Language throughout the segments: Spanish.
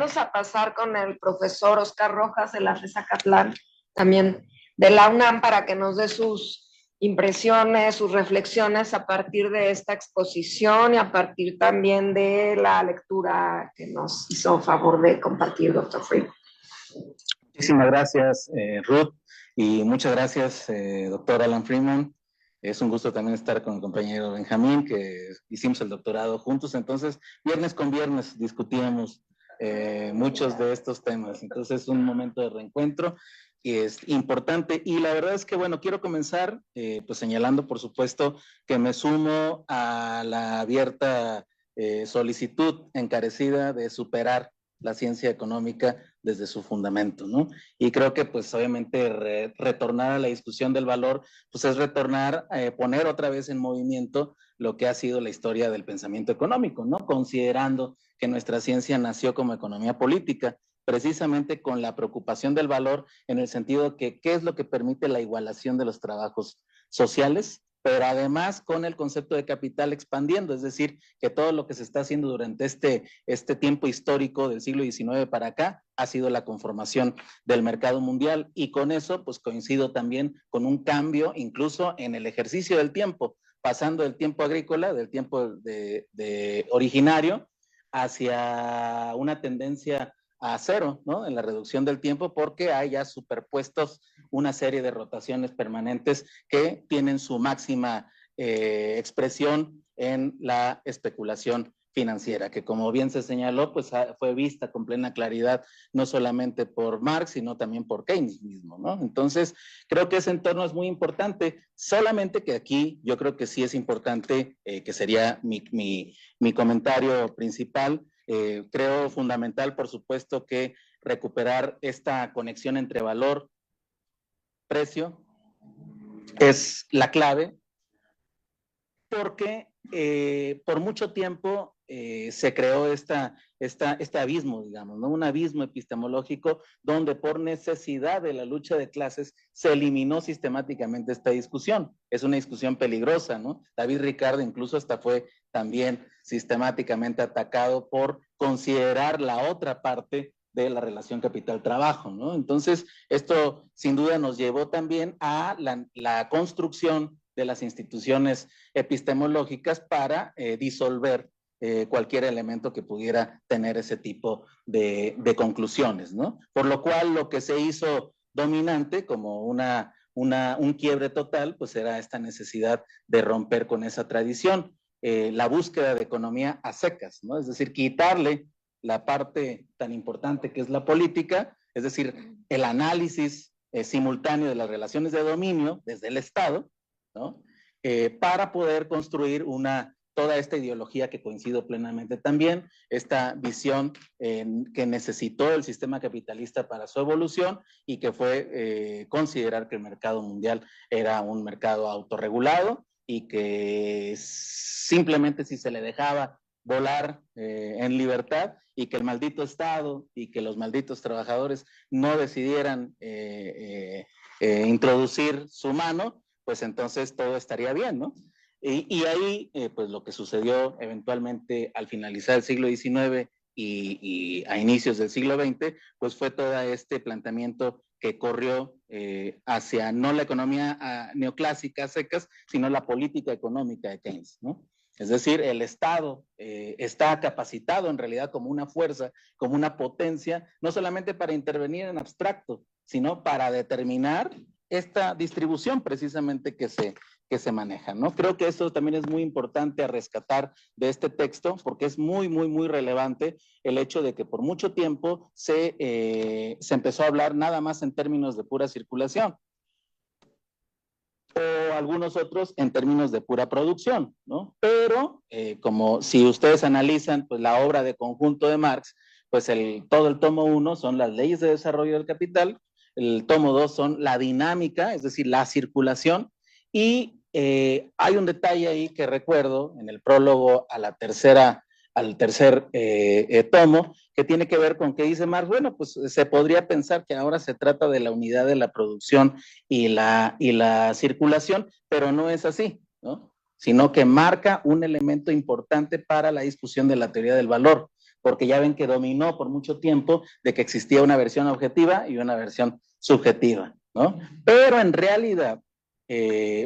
Vamos a pasar con el profesor Oscar Rojas de la FES Acatlán, también de la UNAM, para que nos dé sus impresiones, sus reflexiones a partir de esta exposición y a partir también de la lectura que nos hizo favor de compartir, doctor Freeman. Muchísimas gracias, Ruth, y muchas gracias, doctor Alan Freeman. Es un gusto también estar con el compañero Benjamín, que hicimos el doctorado juntos. Entonces, viernes con viernes discutíamos muchos de estos temas. Entonces, es un momento de reencuentro y es importante. Y la verdad es que, bueno, quiero comenzar pues señalando, por supuesto, que me sumo a la abierta solicitud encarecida de superar la ciencia económica desde su fundamento, ¿no? Y creo que pues obviamente retornar a la discusión del valor, pues es retornar, poner otra vez en movimiento lo que ha sido la historia del pensamiento económico, ¿no? Considerando que nuestra ciencia nació como economía política, precisamente con la preocupación del valor en el sentido de que qué es lo que permite la igualación de los trabajos sociales, pero además con el concepto de capital expandiendo, es decir, que todo lo que se está haciendo durante este tiempo histórico del siglo XIX para acá ha sido la conformación del mercado mundial, y con eso pues coincido también con un cambio incluso en el ejercicio del tiempo, pasando del tiempo agrícola, del tiempo de originario, hacia una tendencia a cero, ¿no? En la reducción del tiempo, porque hay ya superpuestos una serie de rotaciones permanentes que tienen su máxima expresión en la especulación financiera, que como bien se señaló, pues fue vista con plena claridad no solamente por Marx, sino también por Keynes mismo, ¿no? Entonces, creo que ese entorno es muy importante, solamente que aquí yo creo que sí es importante, que sería mi comentario principal. Creo fundamental, por supuesto, que recuperar esta conexión entre valor, precio, es la clave, porque por mucho tiempo se creó este abismo, digamos, ¿no? Un abismo epistemológico donde por necesidad de la lucha de clases se eliminó sistemáticamente esta discusión. Es una discusión peligrosa, ¿no? David Ricardo incluso hasta fue también sistemáticamente atacado por considerar la otra parte de la relación capital-trabajo, ¿no? Entonces, esto sin duda nos llevó también a la construcción de las instituciones epistemológicas para disolver cualquier elemento que pudiera tener ese tipo de conclusiones, ¿no? Por lo cual lo que se hizo dominante como un quiebre total, pues era esta necesidad de romper con esa tradición, la búsqueda de economía a secas, ¿no? Es decir, quitarle la parte tan importante que es la política, es decir, el análisis simultáneo de las relaciones de dominio desde el Estado, ¿no? Para poder construir toda esta ideología que coincido plenamente también, esta visión que necesitó el sistema capitalista para su evolución y que fue considerar que el mercado mundial era un mercado autorregulado y que simplemente si se le dejaba volar en libertad y que el maldito Estado y que los malditos trabajadores no decidieran introducir su mano, pues entonces todo estaría bien, ¿no? Y ahí, pues lo que sucedió eventualmente al finalizar el siglo XIX y a inicios del siglo XX, pues fue todo este planteamiento que corrió hacia no la economía neoclásica secas, sino la política económica de Keynes, ¿no? Es decir, el Estado está capacitado en realidad como una fuerza, como una potencia, no solamente para intervenir en abstracto, sino para determinar esta distribución precisamente que se maneja, ¿no? Creo que eso también es muy importante a rescatar de este texto, porque es muy, muy, muy relevante el hecho de que por mucho tiempo se empezó a hablar nada más en términos de pura circulación, o algunos otros en términos de pura producción, ¿no? Pero como si ustedes analizan pues, la obra de conjunto de Marx, pues todo el tomo 1 son las leyes de desarrollo del capital, el tomo 2 son la dinámica, es decir, la circulación, y hay un detalle ahí que recuerdo en el prólogo al tercer tomo, que tiene que ver con que dice Marx, bueno, pues se podría pensar que ahora se trata de la unidad de la producción y la circulación, pero no es así, ¿no? Sino que marca un elemento importante para la discusión de la teoría del valor, porque ya ven que dominó por mucho tiempo de que existía una versión objetiva y una versión subjetiva, ¿no? Pero en realidad,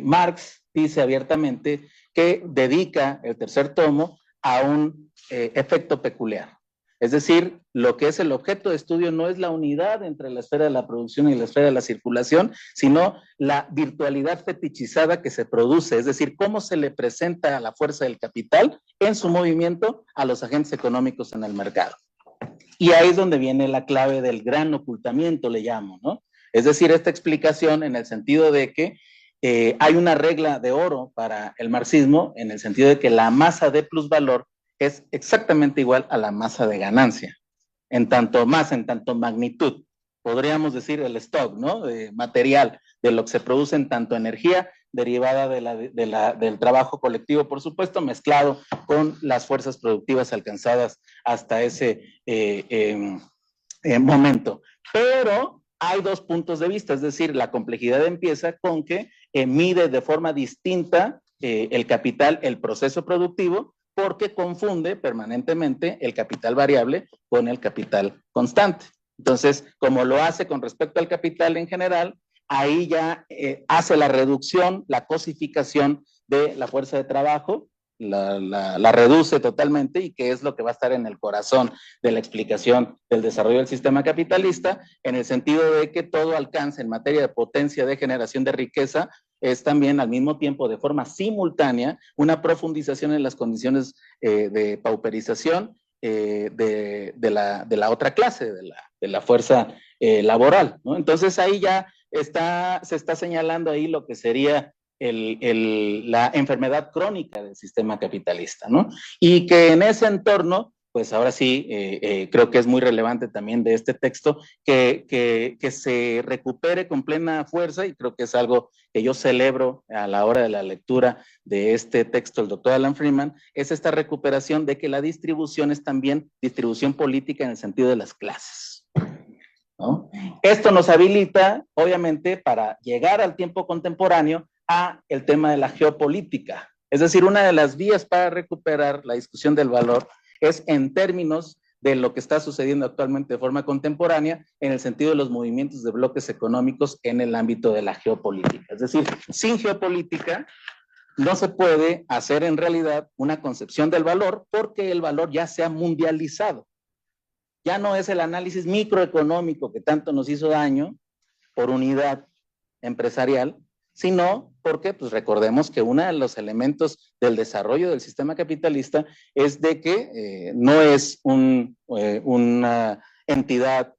Marx dice abiertamente que dedica el tercer tomo a un efecto peculiar. Es decir, lo que es el objeto de estudio no es la unidad entre la esfera de la producción y la esfera de la circulación, sino la virtualidad fetichizada que se produce, es decir, cómo se le presenta a la fuerza del capital en su movimiento a los agentes económicos en el mercado. Y ahí es donde viene la clave del gran ocultamiento, le llamo, ¿no? Es decir, esta explicación en el sentido de que hay una regla de oro para el marxismo, en el sentido de que la masa de plusvalor es exactamente igual a la masa de ganancia, en tanto magnitud. Podríamos decir el stock, ¿no? De material, de lo que se produce en tanto energía derivada del trabajo colectivo, por supuesto, mezclado con las fuerzas productivas alcanzadas hasta ese momento. Pero hay dos puntos de vista, es decir, la complejidad empieza con que mide de forma distinta el capital, el proceso productivo, porque confunde permanentemente el capital variable con el capital constante. Entonces, como lo hace con respecto al capital en general, ahí ya hace la reducción, la cosificación de la fuerza de trabajo, la reduce totalmente, y que es lo que va a estar en el corazón de la explicación del desarrollo del sistema capitalista, en el sentido de que todo alcance en materia de potencia de generación de riqueza es también al mismo tiempo, de forma simultánea, una profundización en las condiciones de pauperización de la otra clase, de la fuerza laboral, ¿no? Entonces ahí ya se está señalando ahí lo que sería la enfermedad crónica del sistema capitalista, ¿no? Y que en ese entorno, pues ahora sí, creo que es muy relevante también de este texto que se recupere con plena fuerza, y creo que es algo que yo celebro a la hora de la lectura de este texto del doctor Alan Freeman, es esta recuperación de que la distribución es también distribución política en el sentido de las clases, ¿no? Esto nos habilita, obviamente, para llegar al tiempo contemporáneo a el tema de la geopolítica. Es decir, una de las vías para recuperar la discusión del valor es en términos de lo que está sucediendo actualmente de forma contemporánea en el sentido de los movimientos de bloques económicos en el ámbito de la geopolítica. Es decir, sin geopolítica no se puede hacer en realidad una concepción del valor, porque el valor ya se ha mundializado. Ya no es el análisis microeconómico que tanto nos hizo daño por unidad empresarial, sino porque, pues recordemos que uno de los elementos del desarrollo del sistema capitalista es de que no es una entidad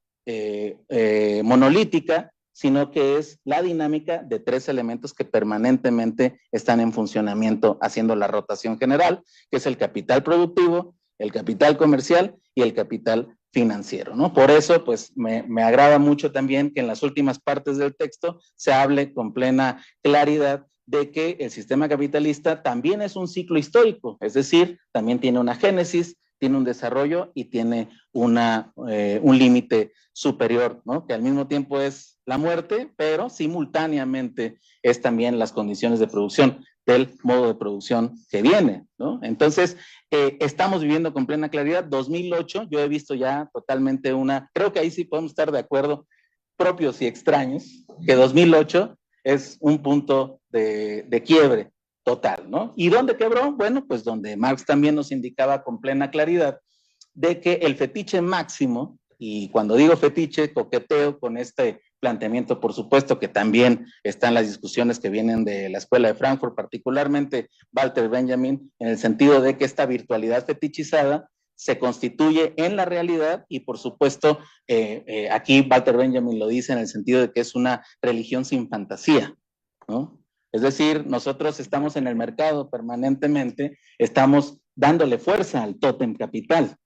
monolítica, sino que es la dinámica de tres elementos que permanentemente están en funcionamiento haciendo la rotación general, que es el capital productivo, el capital comercial y el capital financiero, ¿no? Por eso, pues, me agrada mucho también que en las últimas partes del texto se hable con plena claridad de que el sistema capitalista también es un ciclo histórico, es decir, también tiene una génesis, tiene un desarrollo y tiene un límite superior, ¿no? Que al mismo tiempo es la muerte, pero simultáneamente es también las condiciones de producción del modo de producción que viene, ¿no? Entonces, estamos viviendo con plena claridad. 2008, yo he visto ya totalmente creo que ahí sí podemos estar de acuerdo, propios y extraños, que 2008 es un punto de quiebre total, ¿no? ¿Y dónde quebró? Bueno, pues donde Marx también nos indicaba con plena claridad de que el fetiche máximo, y cuando digo fetiche, coqueteo con este planteamiento, por supuesto, que también están las discusiones que vienen de la Escuela de Frankfurt, particularmente Walter Benjamin, en el sentido de que esta virtualidad fetichizada se constituye en la realidad, y por supuesto, aquí Walter Benjamin lo dice en el sentido de que es una religión sin fantasía, ¿no? Es decir, nosotros estamos en el mercado permanentemente, estamos dándole fuerza al tótem capital,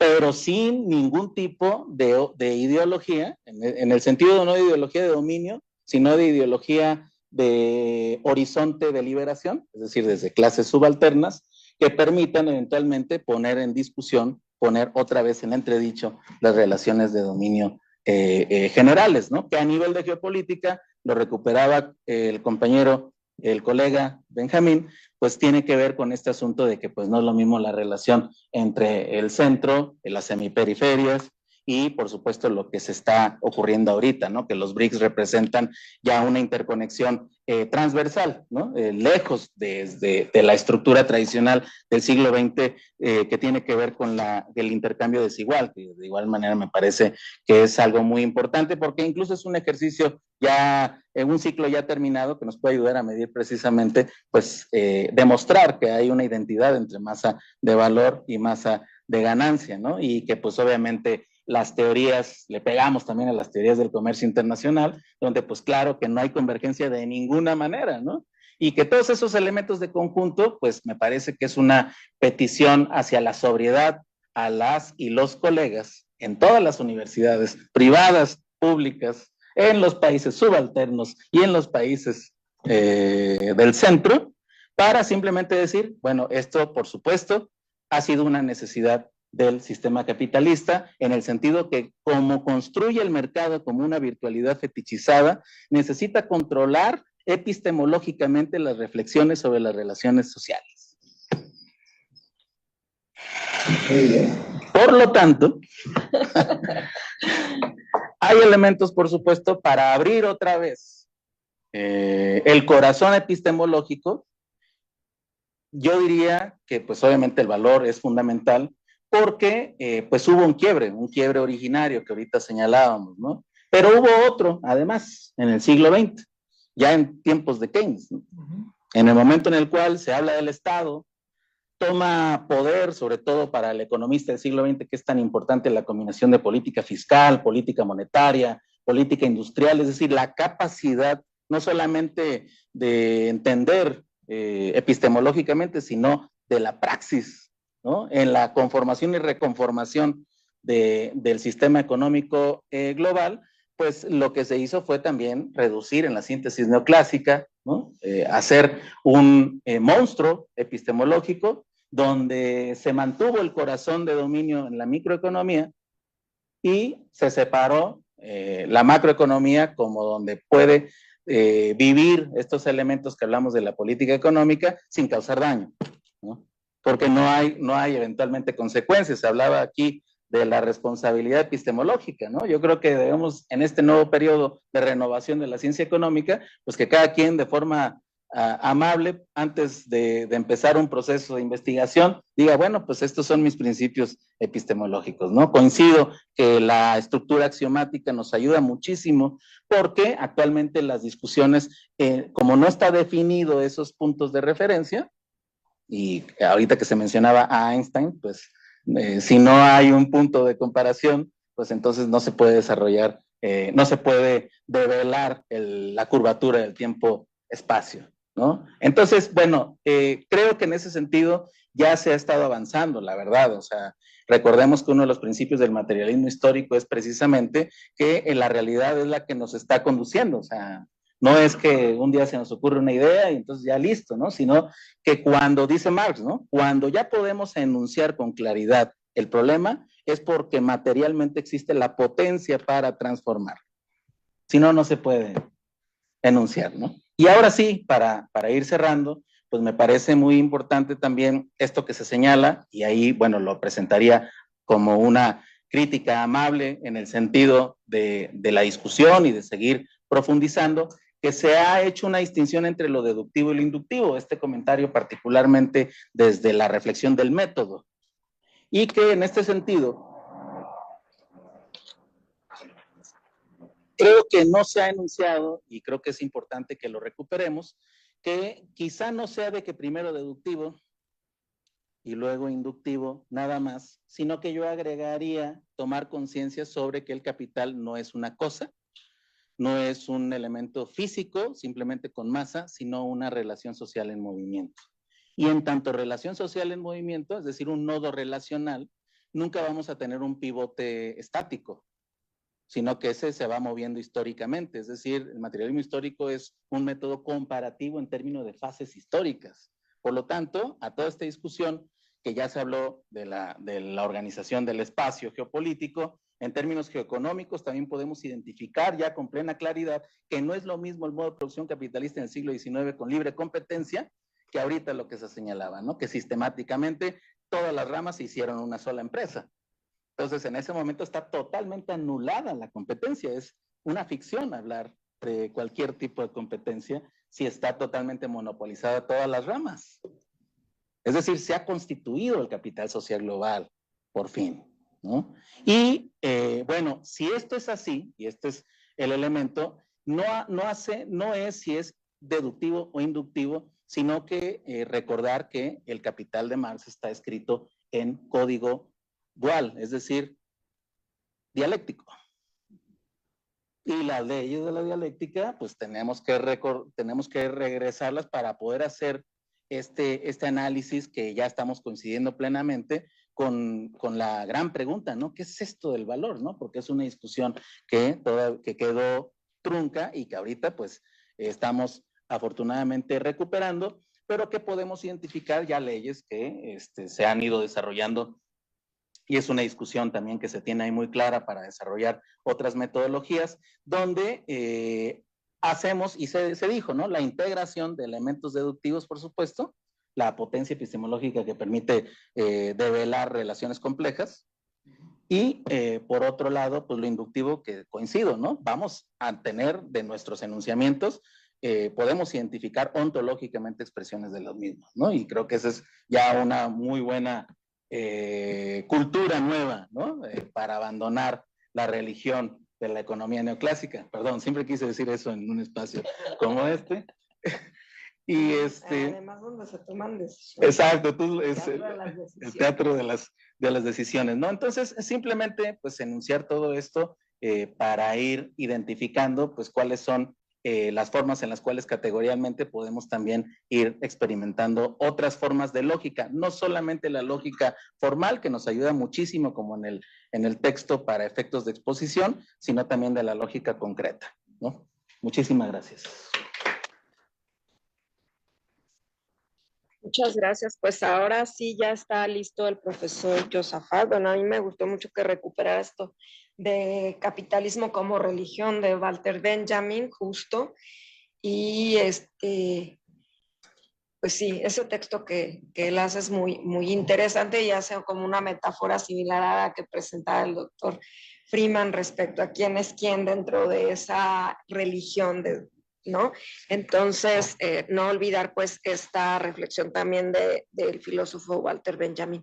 pero sin ningún tipo de ideología, en el sentido no de ideología de dominio, sino de ideología de horizonte de liberación, es decir, desde clases subalternas, que permitan eventualmente poner en discusión, poner otra vez en entredicho las relaciones de dominio generales, ¿no? Que a nivel de geopolítica lo recuperaba el compañero, el colega Benjamín, pues tiene que ver con este asunto de que pues no es lo mismo la relación entre el centro, las semiperiferias, y por supuesto lo que se está ocurriendo ahorita, ¿no? Que los BRICS representan ya una interconexión transversal, ¿no? Lejos de la estructura tradicional del siglo XX que tiene que ver con el intercambio desigual, que de igual manera me parece que es algo muy importante porque incluso es un ejercicio ya, un ciclo ya terminado que nos puede ayudar a medir precisamente, pues, demostrar que hay una identidad entre masa de valor y masa de ganancia, ¿no? Y que pues obviamente las teorías, le pegamos también a las teorías del comercio internacional, donde pues claro que no hay convergencia de ninguna manera, ¿no? Y que todos esos elementos de conjunto, pues me parece que es una petición hacia la sobriedad a las y los colegas en todas las universidades privadas, públicas, en los países subalternos y en los países del centro, para simplemente decir, bueno, esto por supuesto ha sido una necesidad del sistema capitalista, en el sentido que como construye el mercado como una virtualidad fetichizada, necesita controlar epistemológicamente las reflexiones sobre las relaciones sociales. Por lo tanto, hay elementos, por supuesto, para abrir otra vez el corazón epistemológico. Yo diría que pues obviamente el valor es fundamental porque pues hubo un quiebre originario que ahorita señalábamos, ¿no? Pero hubo otro, además, en el siglo XX, ya en tiempos de Keynes, ¿no? En el momento en el cual se habla del Estado, toma poder, sobre todo para el economista del siglo XX, que es tan importante la combinación de política fiscal, política monetaria, política industrial, es decir, la capacidad no solamente de entender epistemológicamente, sino de la praxis, ¿no? En la conformación y reconformación del sistema económico global, pues lo que se hizo fue también reducir en la síntesis neoclásica, ¿no? Hacer un monstruo epistemológico donde se mantuvo el corazón de dominio en la microeconomía y se separó la macroeconomía como donde puede vivir estos elementos que hablamos de la política económica sin causar daño, ¿no? Porque no hay eventualmente consecuencias. Se hablaba aquí de la responsabilidad epistemológica, ¿no? Yo creo que debemos, en este nuevo periodo de renovación de la ciencia económica, pues que cada quien de forma amable, antes de empezar un proceso de investigación, diga, bueno, pues estos son mis principios epistemológicos, ¿no? Coincido que la estructura axiomática nos ayuda muchísimo porque actualmente las discusiones, como no está definido esos puntos de referencia, y ahorita que se mencionaba a Einstein, pues si no hay un punto de comparación, pues entonces no se puede desarrollar, no se puede develar la curvatura del tiempo-espacio, ¿no? Entonces, bueno, creo que en ese sentido ya se ha estado avanzando, la verdad, o sea, recordemos que uno de los principios del materialismo histórico es precisamente que la realidad es la que nos está conduciendo, o sea, no es que un día se nos ocurre una idea y entonces ya listo, ¿no? Sino que cuando, dice Marx, ¿no? Cuando ya podemos enunciar con claridad el problema, es porque materialmente existe la potencia para transformar. Si no, no se puede enunciar, ¿no? Y ahora sí, para ir cerrando, pues me parece muy importante también esto que se señala, y ahí, bueno, lo presentaría como una crítica amable en el sentido de la discusión y de seguir profundizando, que se ha hecho una distinción entre lo deductivo y lo inductivo, este comentario particularmente desde la reflexión del método, y que en este sentido creo que no se ha enunciado, y creo que es importante que lo recuperemos, que quizá no sea de que primero deductivo y luego inductivo nada más, sino que yo agregaría tomar conciencia sobre que el capital no es una cosa, no es un elemento físico, simplemente con masa, sino una relación social en movimiento. Y en tanto relación social en movimiento, es decir, un nodo relacional, nunca vamos a tener un pivote estático, sino que ese se va moviendo históricamente. Es decir, el materialismo histórico es un método comparativo en términos de fases históricas. Por lo tanto, a toda esta discusión, que ya se habló de la organización del espacio geopolítico, en términos geoeconómicos también podemos identificar ya con plena claridad que no es lo mismo el modo de producción capitalista en el siglo XIX con libre competencia que ahorita lo que se señalaba, ¿no? Que sistemáticamente todas las ramas se hicieron una sola empresa. Entonces, en ese momento está totalmente anulada la competencia. Es una ficción hablar de cualquier tipo de competencia si está totalmente monopolizada todas las ramas. Es decir, se ha constituido el capital social global, por fin, ¿no? Y bueno, si esto es así, y este es el elemento, no es si es deductivo o inductivo, sino que recordar que el capital de Marx está escrito en código dual, es decir, dialéctico. Y las leyes de la dialéctica, pues tenemos que regresarlas para poder hacer este análisis que ya estamos coincidiendo plenamente con la gran pregunta, ¿no? ¿Qué es esto del valor, no? Porque es una discusión que quedó trunca y que ahorita, pues, estamos afortunadamente recuperando, pero que podemos identificar ya leyes que se han ido desarrollando, y es una discusión también que se tiene ahí muy clara para desarrollar otras metodologías, donde hacemos, y se dijo, ¿no? La integración de elementos deductivos, por supuesto, la potencia epistemológica que permite develar relaciones complejas, y por otro lado, pues lo inductivo, que coincido, ¿no? Vamos a tener de nuestros enunciamientos, podemos identificar ontológicamente expresiones de los mismos, ¿no? Y creo que esa es ya una muy buena cultura nueva, ¿no? Para abandonar la religión de la economía neoclásica. Perdón, siempre quise decir eso en un espacio como este. Y además, donde se toman decisiones. Exacto, el teatro de las decisiones, ¿no? Entonces, simplemente, pues, enunciar todo esto para ir identificando, pues, cuáles son las formas en las cuales categorialmente podemos también ir experimentando otras formas de lógica, no solamente la lógica formal, que nos ayuda muchísimo como en el texto para efectos de exposición, sino también de la lógica concreta, ¿no? Muchísimas gracias. Muchas gracias. Pues ahora sí ya está listo el profesor Josafat. Bueno, a mí me gustó mucho que recuperara esto de capitalismo como religión de Walter Benjamin, justo. Y pues sí, ese texto que él hace es muy, muy interesante y hace como una metáfora similar a la que presentaba el doctor Freeman respecto a quién es quién dentro de esa religión, ¿no? Entonces, no olvidar pues esta reflexión también del filósofo Walter Benjamin.